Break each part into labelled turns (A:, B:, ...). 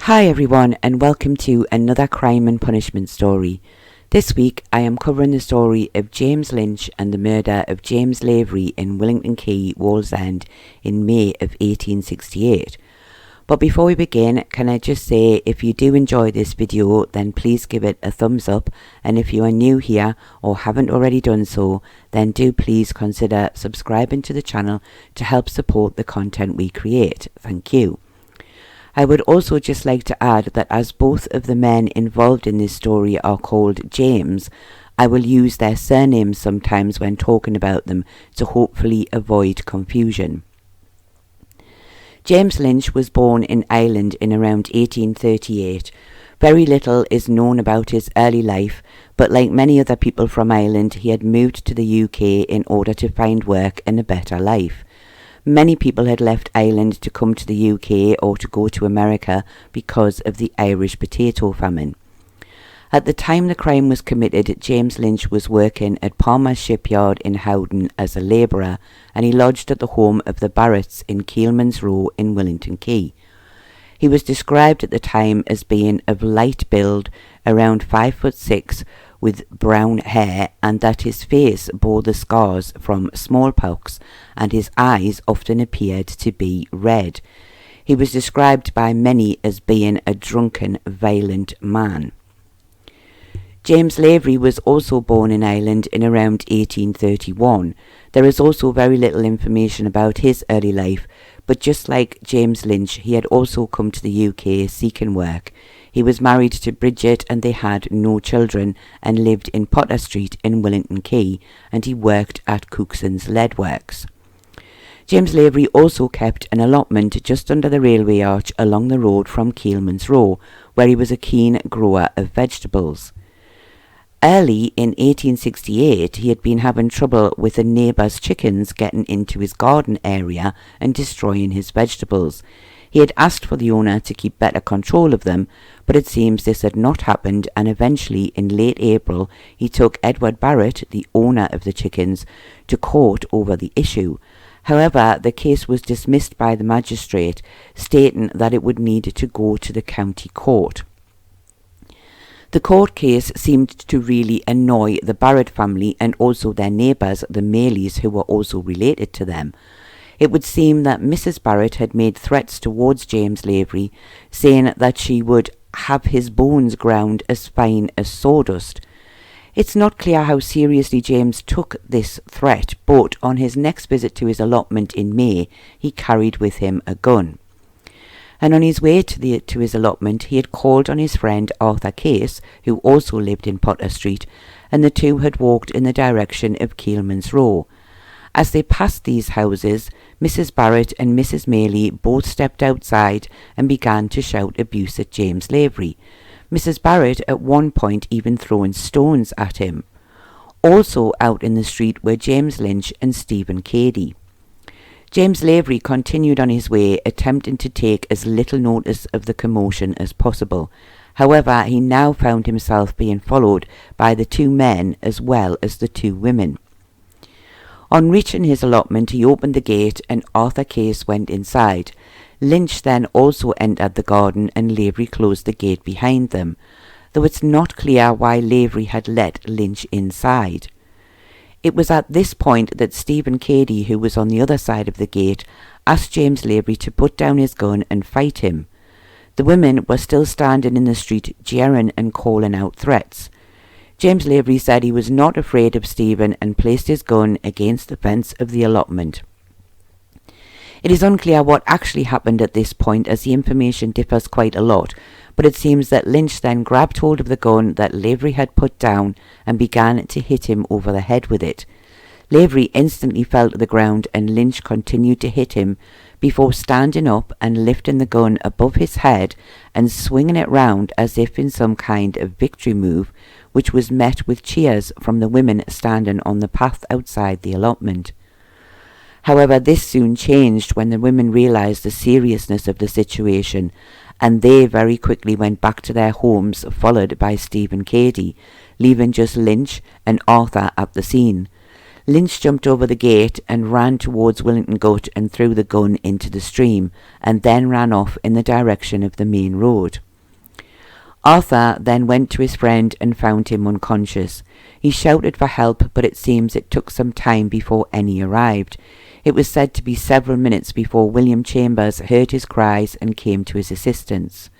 A: Hi everyone, and welcome to another crime and punishment story. This week I am covering the story of James Lynch and the murder of James Lavery in Willington Quay, Wallsend in May of 1868. But before we begin, can I just say, if you do enjoy this video, then please give it a thumbs up, and if you are new here or haven't already done so, then do please consider subscribing to the channel to help support the content we create. Thank you. I would also just like to add that as both of the men involved in this story are called James, I will use their surnames sometimes when talking about them to hopefully avoid confusion. James Lynch was born in Ireland in around 1838. Very little is known about his early life, but like many other people from Ireland, he had moved to the UK in order to find work and a better life. Many people had left Ireland to come to the UK or to go to America because of the Irish potato famine. At the time the crime was committed, James Lynch was working at Palmer's shipyard in Howden as a labourer, and he lodged at the home of the Barretts in Keelman's Row in Willington Quay. He was described at the time as being of light build, around 5'6", with brown hair, and that his face bore the scars from smallpox, and his eyes often appeared to be red. He was described by many as being a drunken, violent man. James Lavery was also born in Ireland in around 1831. There is also very little information about his early life, but just like James Lynch, he had also come to the UK seeking work. He was married to Bridget and they had no children and lived in Potter Street in Willington Quay, and he worked at Cookson's Lead Works. James Lavery also kept an allotment just under the railway arch along the road from Keelman's Row, where he was a keen grower of vegetables. Early in 1868, he had been having trouble with a neighbour's chickens getting into his garden area and destroying his vegetables. He had asked for the owner to keep better control of them, but it seems this had not happened, and eventually in late April he took Edward Barrett, the owner of the chickens, to court over the issue. However, the case was dismissed by the magistrate, stating that it would need to go to the county court. The court case seemed to really annoy the Barrett family and also their neighbours, the Maylies, who were also related to them. It would seem that Mrs. Barrett had made threats towards James Lavery, saying that she would have his bones ground as fine as sawdust. It's not clear how seriously James took this threat, but on his next visit to his allotment in May, he carried with him a gun. And on his way to his allotment, he had called on his friend Arthur Case, who also lived in Potter Street, and the two had walked in the direction of Keelman's Row. As they passed these houses, Mrs. Barrett and Mrs. Maylie both stepped outside and began to shout abuse at James Lavery, Mrs. Barrett at one point even throwing stones at him. Also out in the street were James Lynch and Stephen Cady. James Lavery continued on his way, attempting to take as little notice of the commotion as possible. However, he now found himself being followed by the two men as well as the two women. On reaching his allotment, he opened the gate and Arthur Case went inside. Lynch then also entered the garden and Lavery closed the gate behind them, though it's not clear why Lavery had let Lynch inside. It was at this point that Stephen Cady, who was on the other side of the gate, asked James Lavery to put down his gun and fight him. The women were still standing in the street, jeering and calling out threats. James Lavery said he was not afraid of Stephen and placed his gun against the fence of the allotment. It is unclear what actually happened at this point, as the information differs quite a lot, but it seems that Lynch then grabbed hold of the gun that Lavery had put down and began to hit him over the head with it. Lavery instantly fell to the ground and Lynch continued to hit him before standing up and lifting the gun above his head and swinging it round as if in some kind of victory move, which was met with cheers from the women standing on the path outside the allotment. However, this soon changed when the women realised the seriousness of the situation, and they very quickly went back to their homes, followed by Stephen Cady, leaving just Lynch and Arthur at the scene. Lynch jumped over the gate and ran towards Willington Gut and threw the gun into the stream, and then ran off in the direction of the main road. Arthur then went to his friend and found him unconscious. He shouted for help, but it seems it took some time before any arrived. It was said to be several minutes before William Chambers heard his cries and came to his assistance.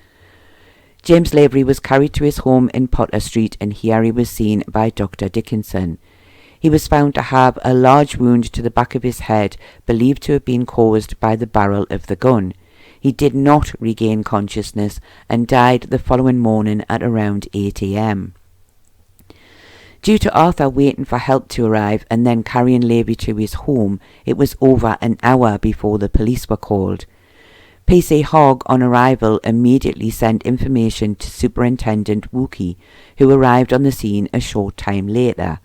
A: James Lavery was carried to his home in Potter Street, and here he was seen by Dr. Dickinson. He was found to have a large wound to the back of his head, believed to have been caused by the barrel of the gun. He did not regain consciousness and died the following morning at around 8 a.m. Due to Arthur waiting for help to arrive and then carrying Lavery to his home, it was over an hour before the police were called. PC Hogg, on arrival, immediately sent information to Superintendent Wookey, who arrived on the scene a short time later.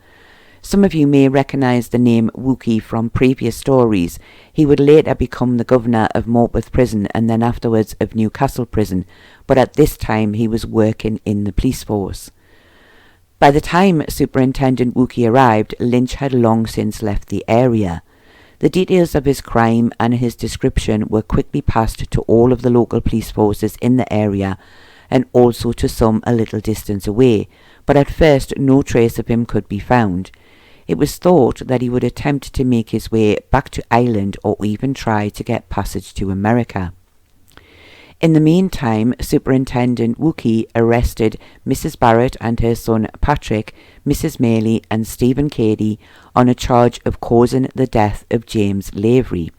A: Some of you may recognise the name Wookey from previous stories. He would later become the governor of Morpeth Prison and then afterwards of Newcastle Prison, but at this time he was working in the police force. By the time Superintendent Wookey arrived, Lynch had long since left the area. The details of his crime and his description were quickly passed to all of the local police forces in the area and also to some a little distance away, but at first no trace of him could be found. It was thought that he would attempt to make his way back to Ireland or even try to get passage to America. In the meantime, Superintendent Wookey arrested Mrs. Barrett and her son Patrick, Mrs. Maley and Stephen Cady on a charge of causing the death of James Lavery.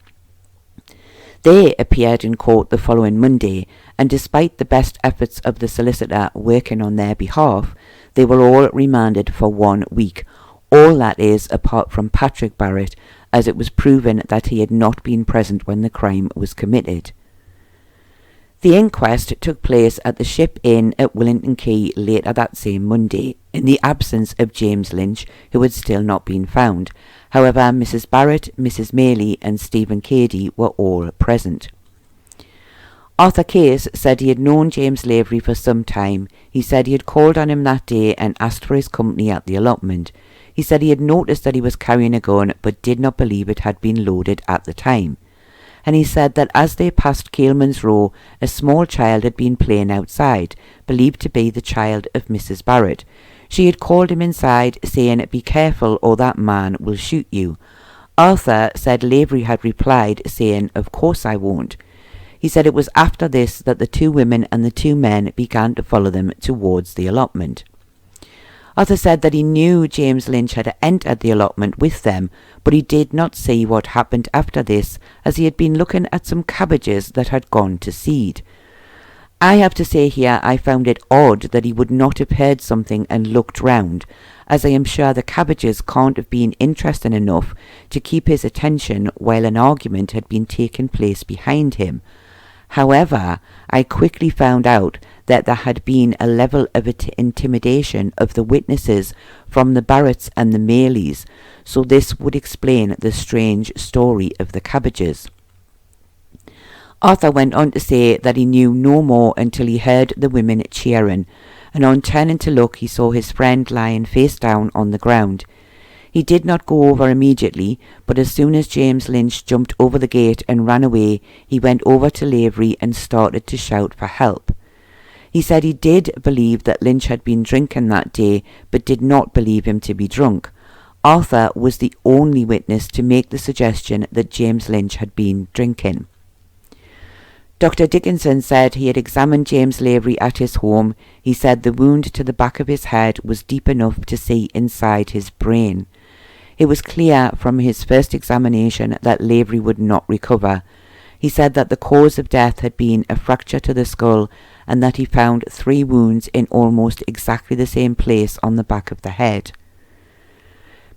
A: They appeared in court the following Monday, and despite the best efforts of the solicitor working on their behalf, they were all remanded for 1 week. All that is, apart from Patrick Barrett, as it was proven that he had not been present when the crime was committed. The inquest took place at the Ship Inn at Willington Quay later that same Monday, in the absence of James Lynch, who had still not been found. However, Mrs. Barrett, Mrs. Maley and Stephen Cady were all present. Arthur Case said he had known James Lavery for some time. He said he had called on him that day and asked for his company at the allotment. He said he had noticed that he was carrying a gun but did not believe it had been loaded at the time. And he said that as they passed Keelman's Row, a small child had been playing outside, believed to be the child of Mrs. Barrett. She had called him inside, saying, "Be careful or that man will shoot you." Arthur said Lavery had replied, saying, "Of course I won't." He said it was after this that the 2 women and the 2 men began to follow them towards the allotment. Arthur said that he knew James Lynch had entered the allotment with them, but he did not see what happened after this, as he had been looking at some cabbages that had gone to seed. I have to say here I found it odd that he would not have heard something and looked round, as I am sure the cabbages can't have been interesting enough to keep his attention while an argument had been taking place behind him. However, I quickly found out that there had been a level of intimidation of the witnesses from the Barretts and the Maleys, so this would explain the strange story of the cabbages. Arthur went on to say that he knew no more until he heard the women cheering, and on turning to look he saw his friend lying face down on the ground. He did not go over immediately, but as soon as James Lynch jumped over the gate and ran away, he went over to Lavery and started to shout for help. He said he did believe that Lynch had been drinking that day, but did not believe him to be drunk. Arthur was the only witness to make the suggestion that James Lynch had been drinking. Dr. Dickinson said he had examined James Lavery at his home. He said the wound to the back of his head was deep enough to see inside his brain. It was clear from his first examination that Lavery would not recover. He said that the cause of death had been a fracture to the skull and that he found 3 wounds in almost exactly the same place on the back of the head.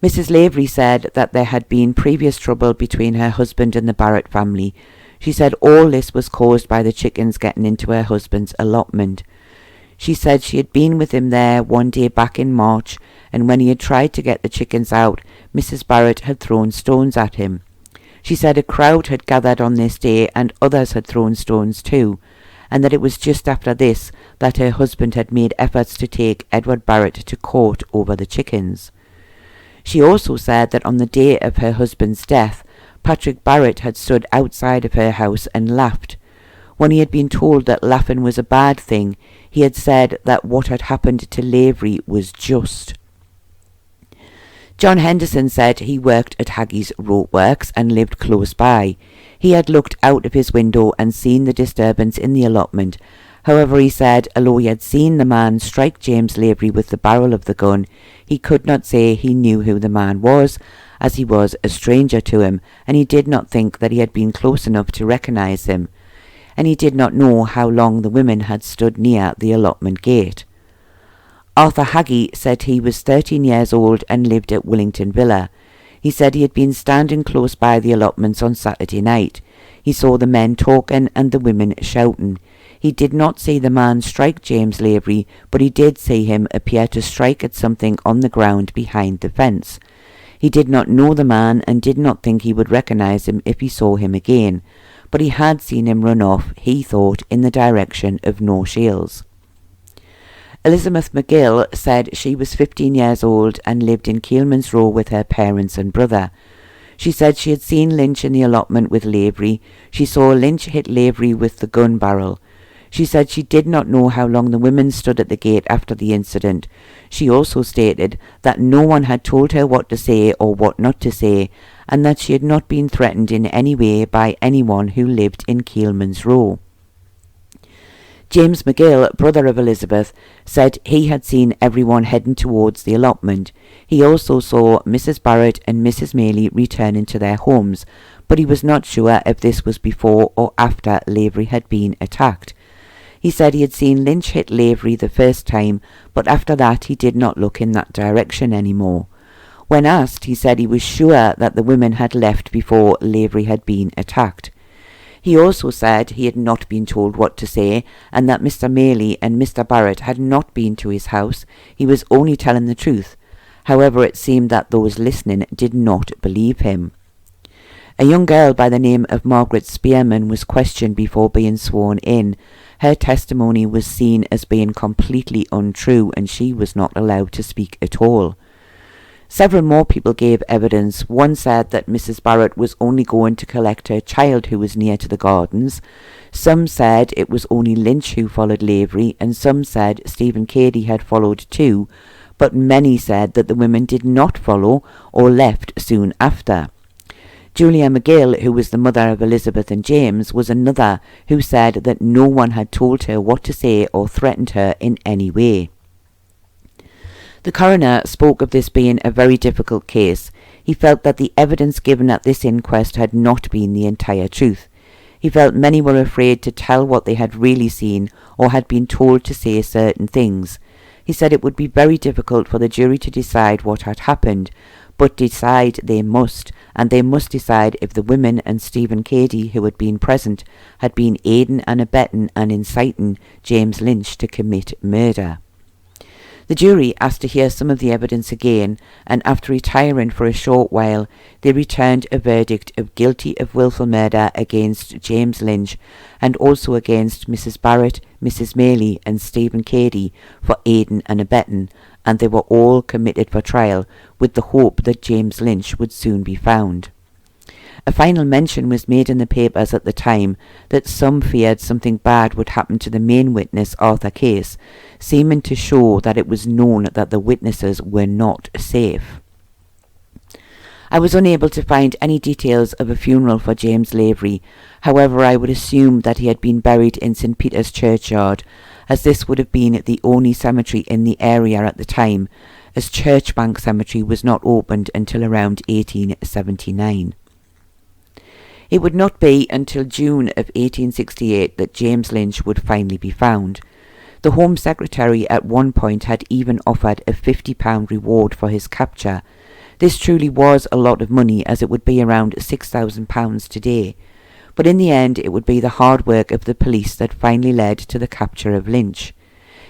A: Mrs. Lavery said that there had been previous trouble between her husband and the Barrett family. She said all this was caused by the chickens getting into her husband's allotment. She said she had been with him there one day back in March, and when he had tried to get the chickens out, Mrs. Barrett had thrown stones at him. She said a crowd had gathered on this day and others had thrown stones too, and that it was just after this that her husband had made efforts to take Edward Barrett to court over the chickens. She also said that on the day of her husband's death, Patrick Barrett had stood outside of her house and laughed. When he had been told that laughing was a bad thing, he had said that what had happened to Lavery was just. John Henderson said he worked at Haggie's Rope Works and lived close by. He had looked out of his window and seen the disturbance in the allotment. However, he said, although he had seen the man strike James Lavery with the barrel of the gun, he could not say he knew who the man was, as he was a stranger to him, and he did not think that he had been close enough to recognise him, and he did not know how long the women had stood near the allotment gate. Arthur Haggie said he was 13 years old and lived at Willington Villa. He said he had been standing close by the allotments on Saturday night. He saw the men talking and the women shouting. He did not see the man strike James Lavery, but he did see him appear to strike at something on the ground behind the fence. He did not know the man and did not think he would recognise him if he saw him again, but he had seen him run off, he thought, in the direction of No Shields. Elizabeth McGill said she was 15 years old and lived in Keelman's Row with her parents and brother. She said she had seen Lynch in the allotment with Lavery. She saw Lynch hit Lavery with the gun barrel. She said she did not know how long the women stood at the gate after the incident. She also stated that no one had told her what to say or what not to say, and that she had not been threatened in any way by anyone who lived in Keelman's Row. James McGill, brother of Elizabeth, said he had seen everyone heading towards the allotment. He also saw Mrs. Barrett and Mrs. Maley returning to their homes, but he was not sure if this was before or after Lavery had been attacked. He said he had seen Lynch hit Lavery the first time, but after that he did not look in that direction anymore. When asked, he said he was sure that the women had left before Lavery had been attacked. He also said he had not been told what to say, and that Mr. Maley and Mr. Barrett had not been to his house. He was only telling the truth. However, it seemed that those listening did not believe him. A young girl by the name of Margaret Spearman was questioned before being sworn in. Her testimony was seen as being completely untrue, and she was not allowed to speak at all. Several more people gave evidence. One said that Mrs. Barrett was only going to collect her child who was near to the gardens. Some said it was only Lynch who followed Lavery, and some said Stephen Cady had followed too, but many said that the women did not follow or left soon after. Julia McGill, who was the mother of Elizabeth and James, was another who said that no one had told her what to say or threatened her in any way. The coroner spoke of this being a very difficult case. He felt that the evidence given at this inquest had not been the entire truth. He felt many were afraid to tell what they had really seen or had been told to say certain things. He said it would be very difficult for the jury to decide what had happened, but decide they must, and they must decide if the women and Stephen Cady, who had been present, had been aiding and abetting and inciting James Lynch to commit murder. The jury asked to hear some of the evidence again, and after retiring for a short while, they returned a verdict of guilty of wilful murder against James Lynch, and also against Mrs. Barrett, Mrs. Maley, and Stephen Cady for aiding and abetting, and they were all committed for trial, with the hope that James Lynch would soon be found. A final mention was made in the papers at the time that some feared something bad would happen to the main witness, Arthur Case, seeming to show that it was known that the witnesses were not safe. I was unable to find any details of a funeral for James Lavery. However, I would assume that he had been buried in St. Peter's Churchyard, as this would have been the only cemetery in the area at the time, as Churchbank Cemetery was not opened until around 1879. It would not be until June of 1868 that James Lynch would finally be found. The Home Secretary at one point had even offered a £50 reward for his capture. This truly was a lot of money, as it would be around £6,000 today. But in the end it would be the hard work of the police that finally led to the capture of Lynch.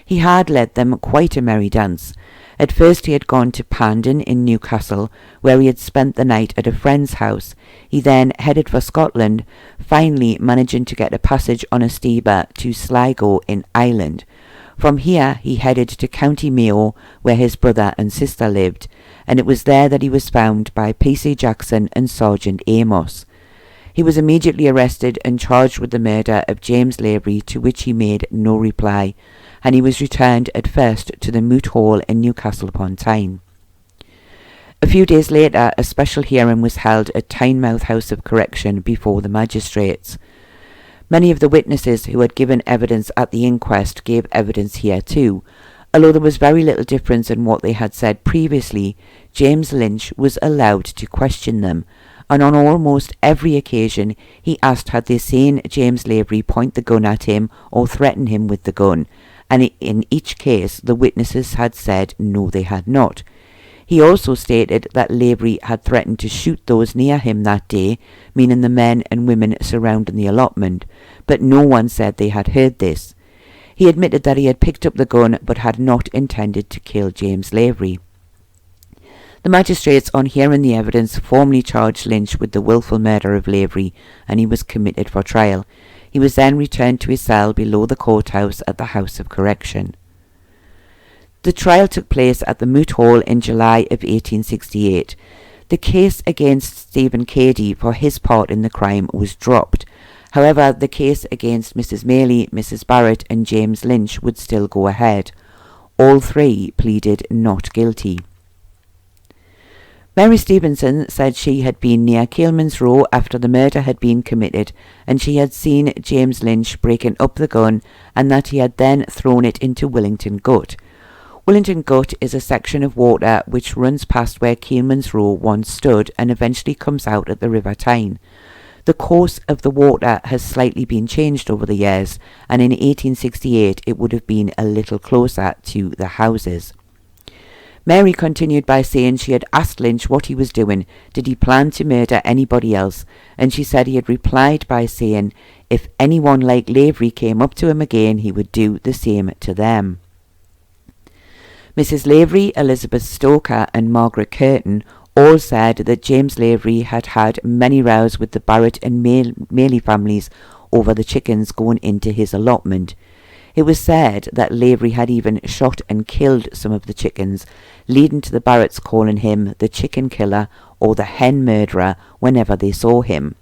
A: He had led them quite a merry dance. At first he had gone to Pandon in Newcastle, where he had spent the night at a friend's house. He then headed for Scotland, finally managing to get a passage on a steamer to Sligo in Ireland. From here he headed to County Mayo, where his brother and sister lived, and it was there that he was found by P.C. Jackson and Sergeant Amos. He was immediately arrested and charged with the murder of James Lavery, to which he made no reply, and he was returned at first to the Moot Hall in Newcastle upon Tyne. A few days later, a special hearing was held at Tynemouth House of Correction before the magistrates. Many of the witnesses who had given evidence at the inquest gave evidence here too. Although there was very little difference in what they had said previously, James Lynch was allowed to question them, and on almost every occasion he asked had they seen James Lavery point the gun at him or threaten him with the gun, and in each case the witnesses had said no, they had not. He also stated that Lavery had threatened to shoot those near him that day, meaning the men and women surrounding the allotment, but no one said they had heard this. He admitted that he had picked up the gun but had not intended to kill James Lavery. The magistrates, on hearing the evidence, formally charged Lynch with the wilful murder of Lavery, and he was committed for trial. He was then returned to his cell below the courthouse at the House of Correction. The trial took place at the Moot Hall in July of 1868. The case against Stephen Cady for his part in the crime was dropped. However, the case against Mrs. Maylie, Mrs. Barrett and James Lynch would still go ahead. All three pleaded not guilty. Mary Stevenson said she had been near Keelman's Row after the murder had been committed, and she had seen James Lynch breaking up the gun, and that he had then thrown it into Willington Gut. Willington Gut is a section of water which runs past where Keelman's Row once stood and eventually comes out at the River Tyne. The course of the water has slightly been changed over the years, and in 1868 it would have been a little closer to the houses. Mary continued by saying she had asked Lynch what he was doing, did he plan to murder anybody else, and she said he had replied by saying if anyone like Lavery came up to him again he would do the same to them. Mrs. Lavery, Elizabeth Stoker and Margaret Curtin all said that James Lavery had had many rows with the Barrett and Maylie families over the chickens going into his allotment. It was said that Lavery had even shot and killed some of the chickens, leading to the Barretts calling him the chicken killer or the hen murderer whenever they saw him.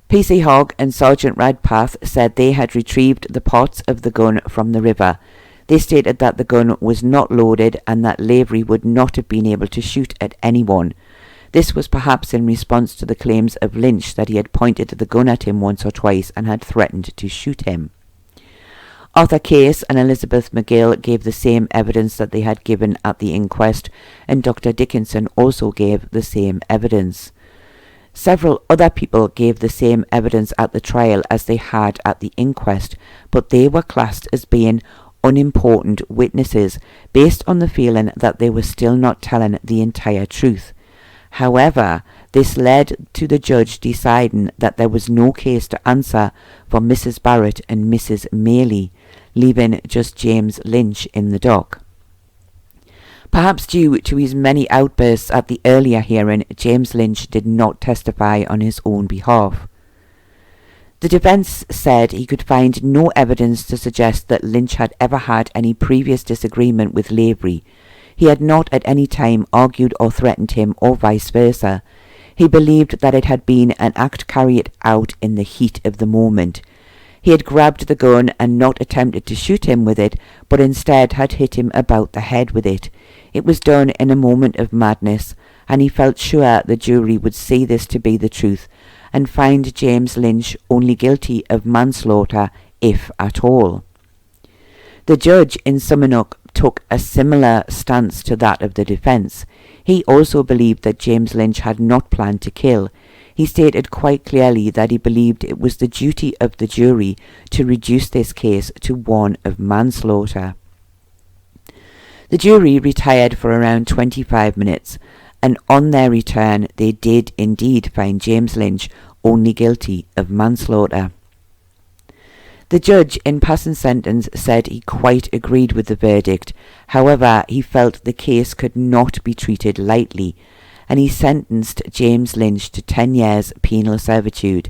A: P.C. Hogg and Sergeant Radpath said they had retrieved the parts of the gun from the river. They stated that the gun was not loaded and that Lavery would not have been able to shoot at anyone. This was perhaps in response to the claims of Lynch that he had pointed the gun at him once or twice and had threatened to shoot him. Arthur Case and Elizabeth McGill gave the same evidence that they had given at the inquest, and Dr. Dickinson also gave the same evidence. Several other people gave the same evidence at the trial as they had at the inquest, but they were classed as being unimportant witnesses based on the feeling that they were still not telling the entire truth. However, this led to the judge deciding that there was no case to answer for Mrs. Barrett and Mrs. Maylie, leaving just James Lynch in the dock. Perhaps due to his many outbursts at the earlier hearing, James Lynch did not testify on his own behalf. The defence said he could find no evidence to suggest that Lynch had ever had any previous disagreement with Lavery. He had not at any time argued or threatened him, or vice versa. He believed that it had been an act carried out in the heat of the moment. He had grabbed the gun and not attempted to shoot him with it, but instead had hit him about the head with it. It was done in a moment of madness, and he felt sure the jury would see this to be the truth, and find James Lynch only guilty of manslaughter, if at all. The judge in Summernuk took a similar stance to that of the defence. He also believed that James Lynch had not planned to kill. He stated quite clearly that he believed it was the duty of the jury to reduce this case to one of manslaughter. The jury retired for around 25 minutes, and on their return they did indeed find James Lynch only guilty of manslaughter. The judge in passing sentence said he quite agreed with the verdict. However, he felt the case could not be treated lightly, and he sentenced James Lynch to 10 years penal servitude.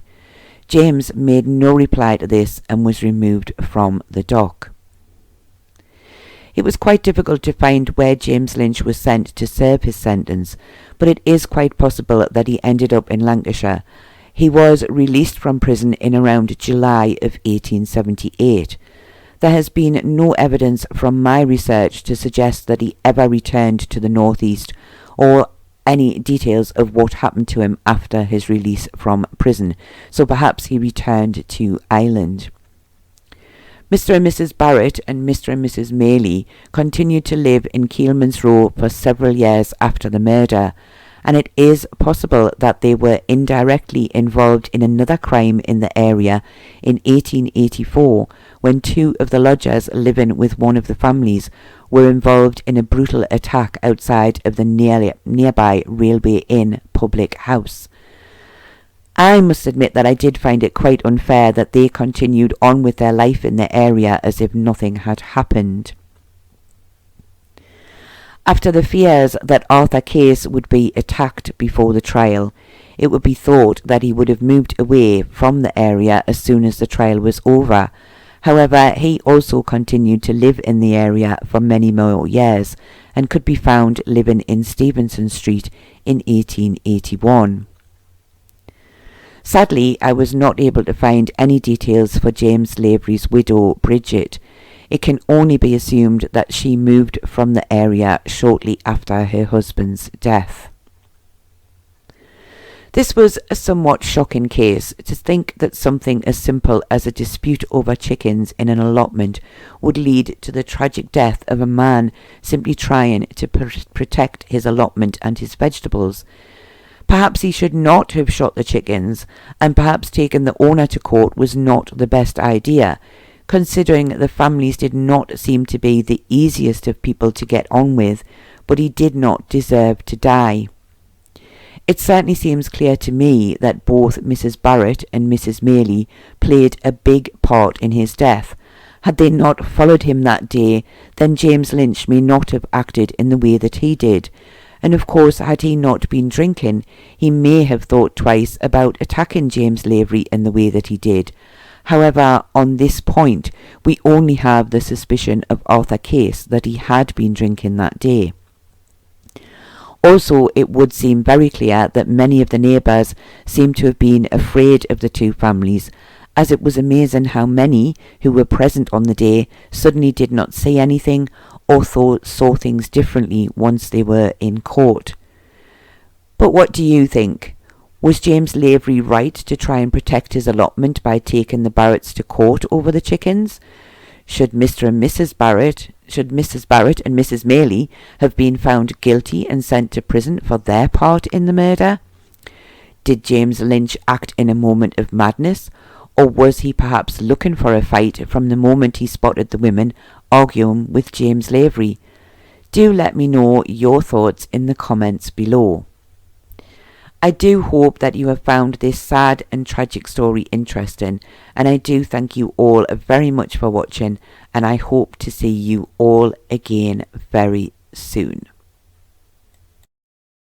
A: James made no reply to this and was removed from the dock. It was quite difficult to find where James Lynch was sent to serve his sentence, but it is quite possible that he ended up in Lancashire. He was released from prison in around July of 1878. There has been no evidence from my research to suggest that he ever returned to the northeast, or any details of what happened to him after his release from prison, so perhaps he returned to Ireland. Mr. and Mrs. Barrett and Mr. and Mrs. Maylie continued to live in Keelman's Row for several years after the murder, and it is possible that they were indirectly involved in another crime in the area in 1884, when two of the lodgers living with one of the families were involved in a brutal attack outside of the nearby Railway Inn public house. I must admit that I did find it quite unfair that they continued on with their life in the area as if nothing had happened. After the fears that Arthur Case would be attacked before the trial, it would be thought that he would have moved away from the area as soon as the trial was over. However, he also continued to live in the area for many more years and could be found living in Stevenson Street in 1881. Sadly, I was not able to find any details for James Lavery's widow, Bridget. It can only be assumed that she moved from the area shortly after her husband's death. This was a somewhat shocking case. To think that something as simple as a dispute over chickens in an allotment would lead to the tragic death of a man simply trying to protect his allotment and his vegetables. Perhaps he should not have shot the chickens, and perhaps taking the owner to court was not the best idea, considering the families did not seem to be the easiest of people to get on with, but he did not deserve to die. It certainly seems clear to me that both Mrs. Barrett and Mrs. Maylie played a big part in his death. Had they not followed him that day, then James Lynch may not have acted in the way that he did. And of course, had he not been drinking, he may have thought twice about attacking James Lavery in the way that he did. However, on this point, we only have the suspicion of Arthur Case that he had been drinking that day. Also, it would seem very clear that many of the neighbours seem to have been afraid of the two families, as it was amazing how many who were present on the day suddenly did not say anything or saw things differently once they were in court. But what do you think? Was James Lavery right to try and protect his allotment by taking the Barretts to court over the chickens? Should Mr. and Mrs. Barrett and Mrs. Maylie have been found guilty and sent to prison for their part in the murder? Did James Lynch act in a moment of madness, or was he perhaps looking for a fight from the moment he spotted the women arguing with James Lavery? Do let me know your thoughts in the comments below. I do hope that you have found this sad and tragic story interesting, and I do thank you all very much for watching, and I hope to see you all again very soon.